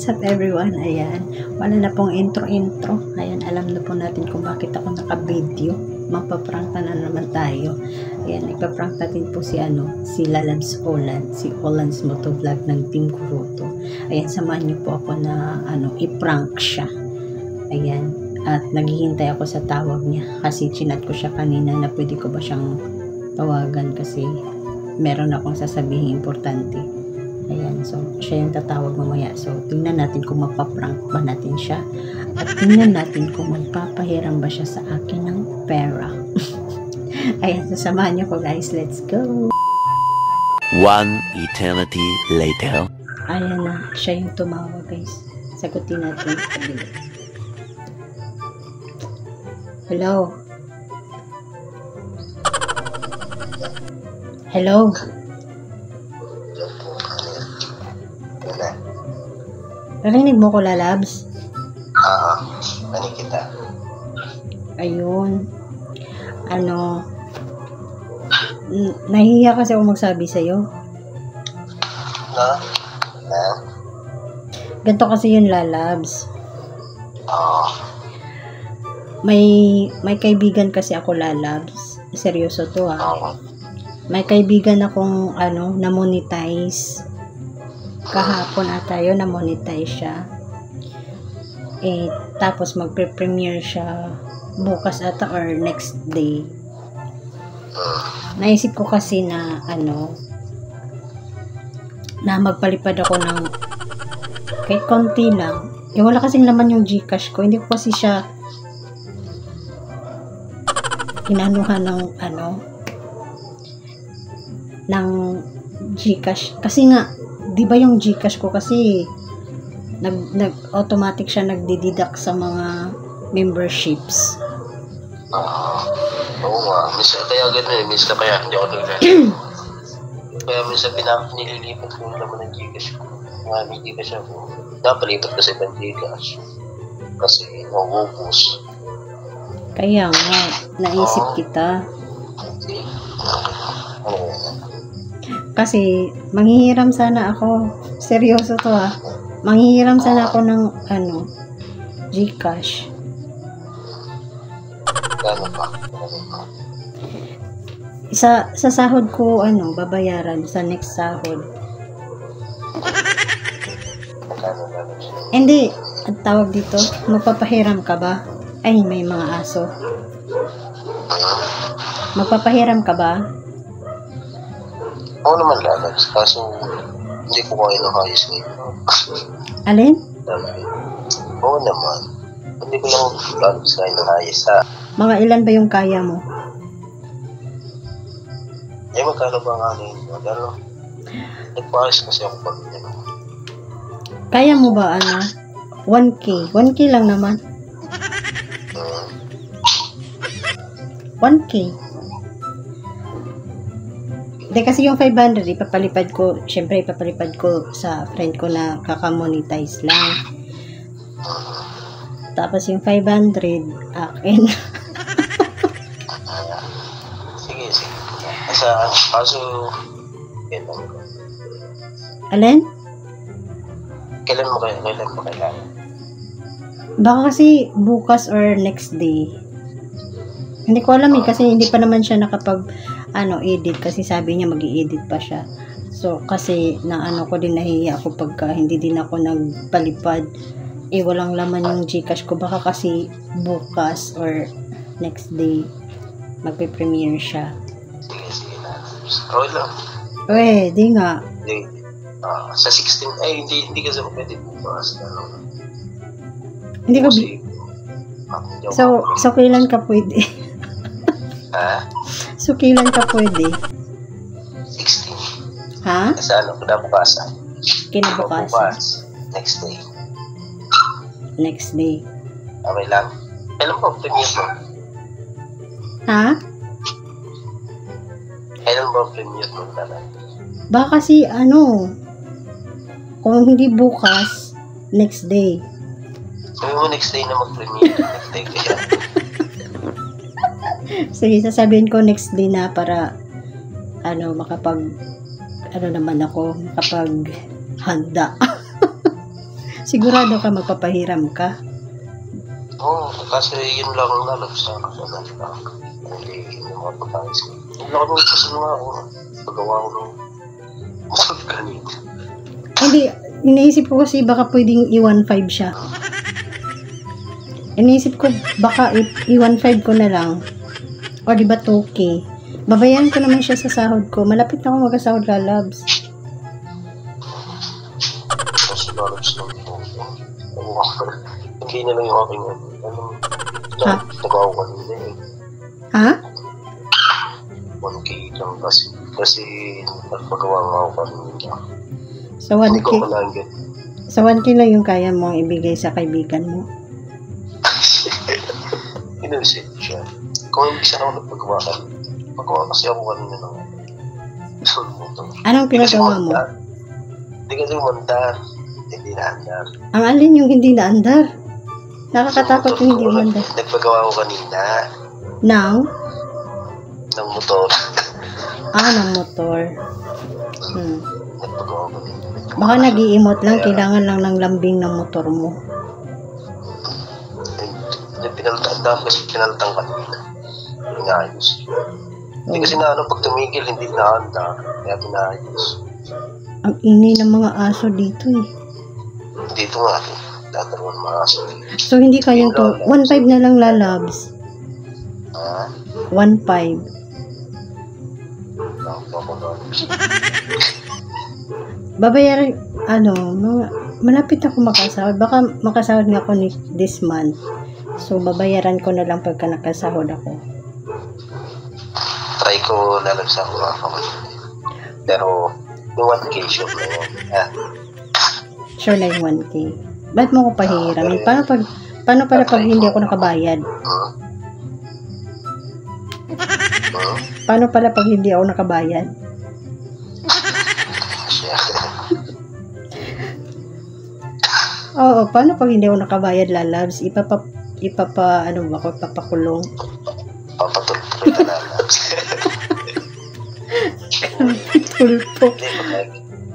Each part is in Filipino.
What's up everyone? Ayan, wala na pong intro. Ayan, alam na po natin kung bakit ako naka-video. Magpa-prank na naman tayo. Ayan, ipaprank natin po si Lalabs Olan, si Olan's Motovlog ng Team Kuruto. Ayan, samahan niyo po ako na i-prank siya. Ayan, at naghihintay ako sa tawag niya kasi chinat ko siya kanina na pwede ko ba siyang tawagan kasi meron akong sasabihin importante. Ayan, so siya yung tatawag mamaya. So tingnan natin kung mapaprank ba natin siya at tingnan natin kung magpapahiram ba siya sa akin ng pera. Ayan, sasamahan niyo ko guys. Let's go! One eternity later. Ayan na, siya yung tumawag guys. Sagutin natin. Hello? Hello? Narinig mo ko, Lalabs? Narinig kita. Ayun. Nahihiya kasi ako magsabi sa'yo. Na? Ganito kasi yun, Lalabs. May kaibigan kasi ako, Lalabs. Seryoso to, ha? May kaibigan akong, na-monetize. Kahapon ata yun, na-monetize siya. Tapos magpe-premiere siya bukas ata or next day. Naisip ko kasi na na magpalipad ako ng kahit konti lang. Wala kasing laman yung Gcash ko. Hindi ko kasi siya inanuhan ng Gcash. Kasi nga, di ba yung Gcash ko kasi automatic siya nagdididak sa mga memberships. Oo nga. Kaya gano'n miss ka kaya. Hindi ako tulad. Kaya minsan nililipat ko naman ng Gcash ko. Hindi ba siya ko. Napalipat ko sa ibang Gcash. Kasi nauubos. Kaya nga, naisip kita. Kasi, manghihiram sana ako. Seryoso to ha. Manghihiram sana ako ng, Gcash. Gano'n pa? Sa sahod ko, babayaran sa next sahod. Hindi, ang tawag dito, magpapahiram ka ba? Ay, may mga aso. Magpapahiram ka ba? Oo naman, Lalabs. Kaso, hindi ko kaya nakayos ngayon. Alin? Oo naman. Hindi ko lang Lalabs kaya nakayos ha. Mga ilan ba yung kaya mo? Magkano ba nga ngayon? Nagpaayos kasi ako pag Kaya mo ba, 1K? 1K lang naman. 1K. Hindi kasi yung 500, ipapalipad ko sa friend ko na kakamonetize lang. Tapos yung 500, akin. Sige. Kaso, kailan ko? Alin? Kailan mo kailangan? Baka kasi bukas or next day. Hindi ko alam kasi hindi pa naman siya nakapag edit kasi sabi niya mag-i-edit pa siya. So kasi ko din nahihiya ako pagka hindi din ako nagpalipad. Walang laman yung Gcash ko. Baka kasi bukas or next day magpe-premiere siya. Sige na. Okay lang. Di nga. Sa 16, hindi kasi ako pwede bukas. Hindi ko So kailan ka pwede? Ha? So kailan ka pwede? 16. Ha? Sa kinabukasan. Kinabukasan. Next day. Next day. Okay lang. Kailan ba premiere mo? Ha? Kailan ba premiere mo talaga? Baka kasi kung hindi bukas, next day. Sabi mo next day na mag-premiere. Next day kaya. Sige, sasabihin ko next day na para makapag naman ako, makapag handa. Sigurado ka magpapahiram ka? Oo, kasi yun lang ang lalabas sa akin. Hindi yung mga pagkakis ko. Hindi lang ako kasi nga ako. Pagawa ko ng masal kanina. Hindi, iniisip ko kasi baka pwedeng i-1.5 siya. Iniisip ko baka i-1.5 ko na lang. O diba 2K? Babayaran ko naman siya sa sahod ko. Malapit na ako magkasahod, lalabs. Kasi lalabas lang po. Hindi na lang yung aking Ha? nagawa ko kanina eh. Ha? 1K lang kasi nagpagawa nga ako kanina. Sa 1K? Sa 1K lang yung kaya mo ibigay sa kaibigan mo? Inulit siya. Kung hindi siya ako nagpagawa kanina, magawa kasi ako kanina ng motor. Anong pinagawa mo? Hindi kasi umandar. Hindi na-andar. Ang alin yung hindi naandar? Nakakatakot yung hindi umandar. Nagpagawa ko kanina Now? ng motor. Ng motor. Nagpagawa ko kanina. Baka nag-iimot lang, kailangan lang ng lambing ng motor mo. Pinaltaan kasi pinaltang kanina. Pinayos. Hindi kasi pag tumigil, hindi naanda. Kaya pinayos. Ang ingay ng mga aso dito eh. Dito nga, dadaruan mga aso. So hindi kayang to, 1.5 na lang lalabs. Ha? 1.5. Babayaran, malapit ako makasahod. Baka makasahod nga ako this month. So, babayaran ko na lang pagka nakasahod ako. Try ko lalagsa ko ako. Pero, yung 1K sure na yun. Sure na yung 1K. Ba't mo ko pahihiramin? Paano pala pag hindi ako nakabayad? Paano pala pag hindi ako nakabayad? Oo, paano pag hindi ako nakabayad, lalabs? Ipapakulong? Papatulpo na lalabs. Tulpo.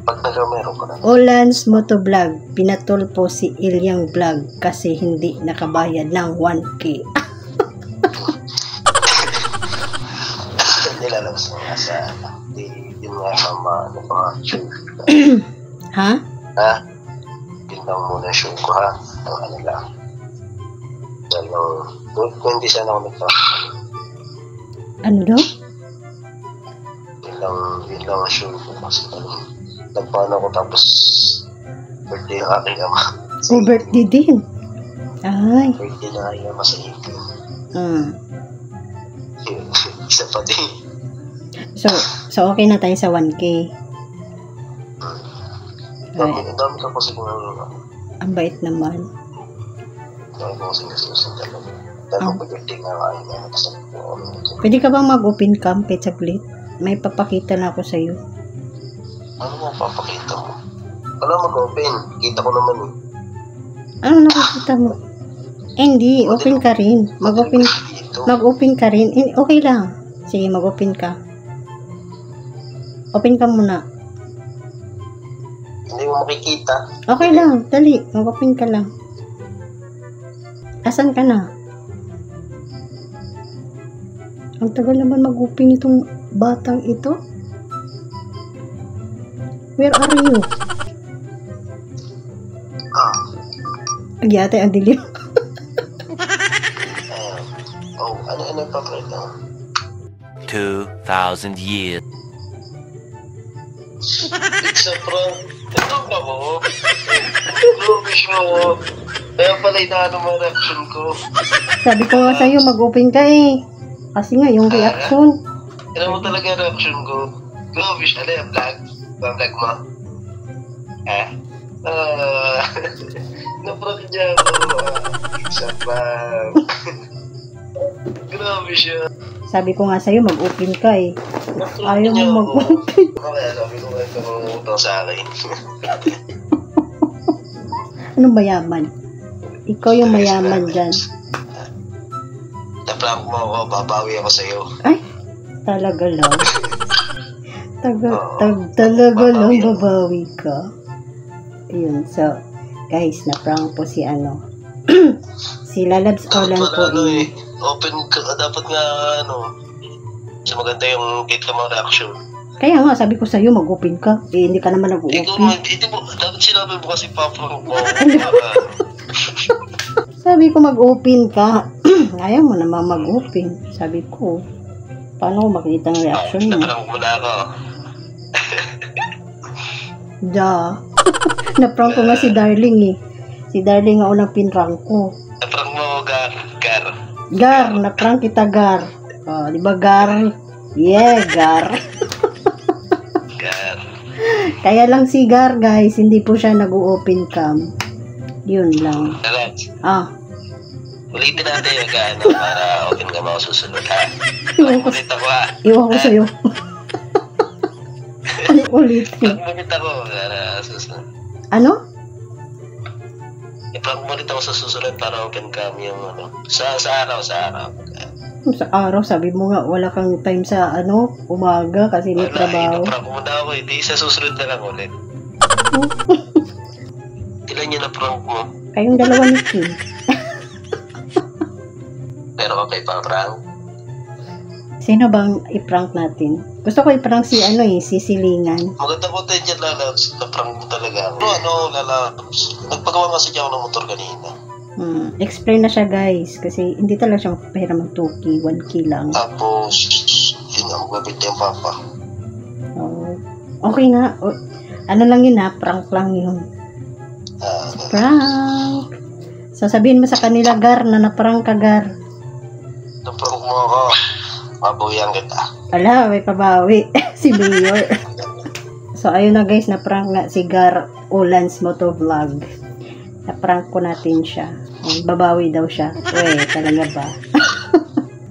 Pag meron ka na. Olans Motovlog, pinatulpo si Ilyang Vlog kasi hindi nakabayad ng 1K. Nilalabas mo nga sa yun nga mga show. Ha? Ha? Yun lang muna show ko ha. Ang lang. Kung hindi sana ako Ano daw? Yun lang ang show ko kasi nagpaano ako tapos birthday ang aking ama. Oh, birthday din. Ay. Birthday na aking ama sa April. Isa pa din. So okay na tayo sa 1K. Ang dami ka kasi kung ang bait naman. Dami ko kasi nasusun talaga. Dahil birthday nga aking ama kasi Pwede ka bang mag-open cam saglit? May papakita na ako sa'yo. Ano mo papakita mo? Wala mag-open. Kita ko naman eh. Ano nakikita mo? Hindi, open ka rin. Mag-open ka rin. Okay lang. Sige, mag-open ka. Open ka muna. Hindi mo makikita. Okay lang, dali. Mag-open ka lang. Asan ka na? Ang tagal naman mag-open itong batang ito. Where are you? Agyate, ang dilim. Ano yung papakita mo? 2,000 years. It's a prank. Ano ba mo? Lubish mo. Kaya pala inaano mo reaction ko. Sabi ko nga sa'yo, mag-open ka eh. Kasi nga, yung reaction. Alam mo talaga reaction ko. Lubish, ano yung vlog? Vlog mo? Naprank niya ako. It's a prank. Grabe siya. Sabi ko nga sa'yo, mag-open ka eh. Ayaw mo mag-open. Kaya sabi ko nga ito utang sa akin. Anong mayaman? Ikaw yung mayaman dyan. Na-prank mo ako, babawi ako sa'yo. Ay, talaga lang. Talaga lang babawi ka. Ayun, so, Guys, na-prank po si ano. Si Lalabs Olan po. Open ka, dapat nga so maganda yung kita mo reaction. Kaya nga, sabi ko sa'yo, mag-open ka. Eh, hindi ka naman nag-open. Hindi mo, dapat sinabi mo kasi paprank mo. Sabi ko mag-open ka. Ayaw mo naman mag-open. Sabi ko, paano ko makikita ng reaction mo? Naprank mo na ako. Na-prank ko nga si Darling eh. Si Darling nga unang pinrank ko. Naprank mo, Gar. Gar, na-prank kita, Gar. Oh, di ba, Gar? Yeah, Gar. Gar. Kaya lang si Gar, guys, hindi po siya nag-open cam. Yun lang. Alex. Ulitin natin yung para open ka mo susunod, ha? Ulit ako, ha? Iwan ko sa'yo. Ulitin. Ulit ako para susunod. Ano? I-prank mo ulit ako sa susunod para open cam yung Sa araw. Sa araw, sabi mo nga, wala kang time sa umaga kasi may trabaho. Wala, i-prank mo na ako. Hindi, sa susunod na lang ulit. Ilan yung na-prank mo? Kayong dalawa ni Kim. Pero okay pa, prank? Sino bang i-prank natin? Gusto ko i-prank si si Silingan. Maganda po tayo dyan, Lalabs. Na-prank mo talaga. Lalabs. Nagpagawa nga siya ako ng motor kanina. Explain na siya, guys. Kasi hindi talaga siya magpapahiram ng 2K, 1K lang. Tapos, yun ang magabit yung papa. Okay nga. Ano lang yun ha? Prank lang yun. Prank! Sasabihin mo sa kanila, Gar, na na-prank ka, Gar. Na-prank mo ako. Mabuyan kita. Ala, may pabawi. Si Mayor. So, ayun na guys, na-prank nga si Gar Olan's Motovlog. Na-prank ko natin siya. Babawi daw siya. Uy, talaga ba?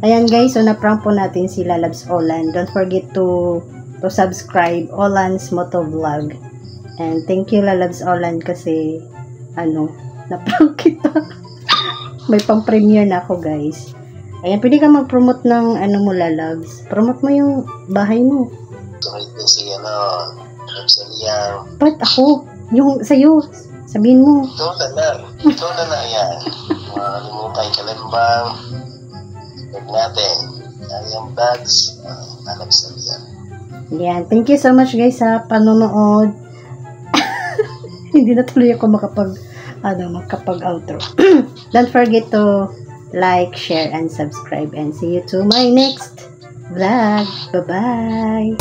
Ayan guys, so na-prank po natin si Lalabs Olan. Don't forget to subscribe Olan's Motovlog. And thank you Lalabs Olan kasi na-prank kita. May pang-premiere na ako guys. Ayan, pwede ka mag-promote ng mo Lalabs. Promote mo yung bahay mo. Kahit din siya Lalabs Aliang. Ba't ako? Yung sa'yo. Sabihin mo. Ito na lang yan. Makalimutan yung kalembang. Huwag natin. Yung bags. Lalabs Aliang. Yan. Thank you so much guys sa panonood. Hindi na tuloy ako makapag-outro. Don't forget to like, share, and subscribe. And see you to my next vlog. Bye-bye!